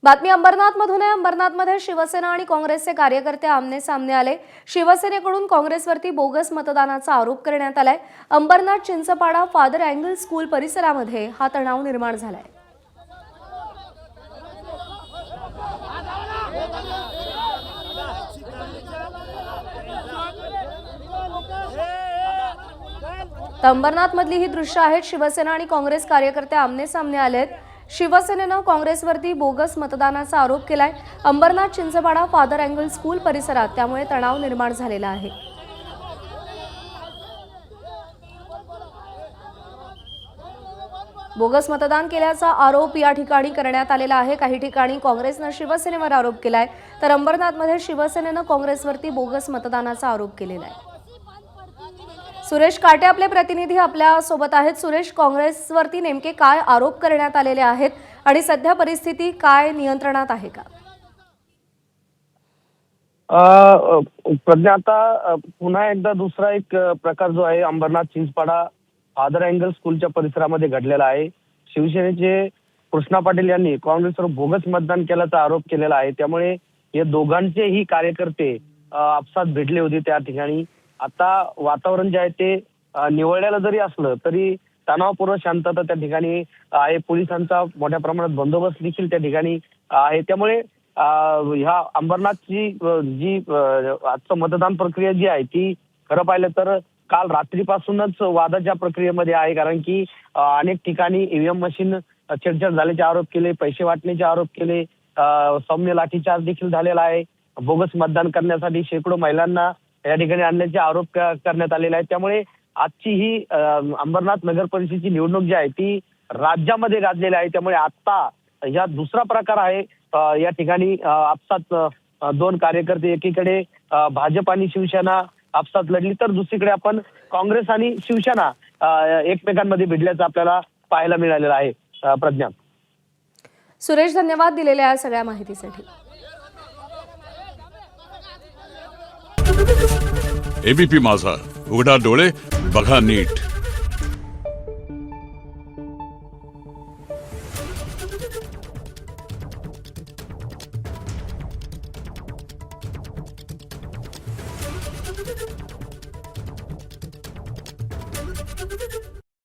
बातमी अंबरनाथमधून आहे। अंबरनाथमध्ये शिवसेना आणि काँग्रेसचे कार्यकर्ते आमने सामने आले। शिवसेनेकडून काँग्रेसवरती बोगस मतदानाचा आरोप करण्यात आलाय। Ambernath Chinchpada father Agnel school परिसरामध्ये हा तणाव निर्माण झालाय। अंबरनाथमधली ही दृश्य आहेत। शिवसेना आणि काँग्रेस कार्यकर्ते आमने सामने आलेत। शिवसेनेनं काँग्रेसवरती बोगस मतदानाचा आरोप केलाय। Ambernath Chinchpada father Agnel school परिसरात त्यामुळे तणाव निर्माण झालेला आहे। बोगस मतदान केल्याचा आरोप या ठिकाणी करण्यात आलेला आहे। काही ठिकाणी काँग्रेसनं शिवसेनेवर आरोप केलाय, तर अंबरनाथमध्ये शिवसेनेनं काँग्रेसवरती बोगस मतदानाचा आरोप केलेला आहे। सुरेश काटे आपले प्रतिनिधी आपल्या सोबत आहेत। सुरेश, काँग्रेसवरती नेमके काय आरोप करण्यात आलेले आहेत आणि सध्या परिस्थिती काय नियंत्रणात आहे का? प्रज्ञा, आता पुन्हा एकदा दुसरा एक प्रकार जो आहे अंबरनाथ चिंचपाडा फादर अँगल स्कूलच्या परिसरामध्ये घडलेला आहे। शिवसेनेचे कृष्णा पाटील यांनी काँग्रेसवर बोगस मतदान केल्याचा आरोप केलेला आहे। त्यामुळे या दोघांचेही कार्यकर्ते आपसात भेटले होते त्या ठिकाणी। आता वातावरण जे आहे ते निवळलेलं जरी असलं तरी तणावपूर्ण शांतता त्या ठिकाणी आहे। पोलिसांचा मोठ्या प्रमाणात बंदोबस्त देखील त्या ठिकाणी आहे। त्यामुळे ह्या अंबरनाथची जी आजचं मतदान प्रक्रिया जी आहे ती खरं पाहिलं तर काल रात्रीपासूनच वादाच्या प्रक्रियेमध्ये आहे। कारण की अनेक ठिकाणी ईव्हीएम मशीन छेडछाड झाल्याचे आरोप केले, पैसे वाटण्याचे आरोप केले, सौम्य लाठीचार्ज देखील झालेला आहे। बोगस मतदान करण्यासाठी शेकडो महिलांना या ठिकाणी आणण्याचे आरोप करण्यात आलेले आहेत। त्यामुळे आजची ही अंबरनाथ नगर परिषदेची निवडणूक जी आहे ती राज्यामध्ये गाजलेली आहे। त्यामुळे आता या दुसरा प्रकार आहे। या ठिकाणी आपसात दोन कार्यकर्ते, एकीकडे भाजप आणि शिवसेना आपसात लढली, तर दुसरीकडे आपण काँग्रेस आणि शिवसेना एकमेकांमध्ये भिडल्याचं आपल्याला पाहायला मिळालेलं आहे। प्रज्ञा, सुरेश, धन्यवाद दिलेल्या या सगळ्या माहितीसाठी। एबीपी माझा, उघडा डोळे बघा नीट।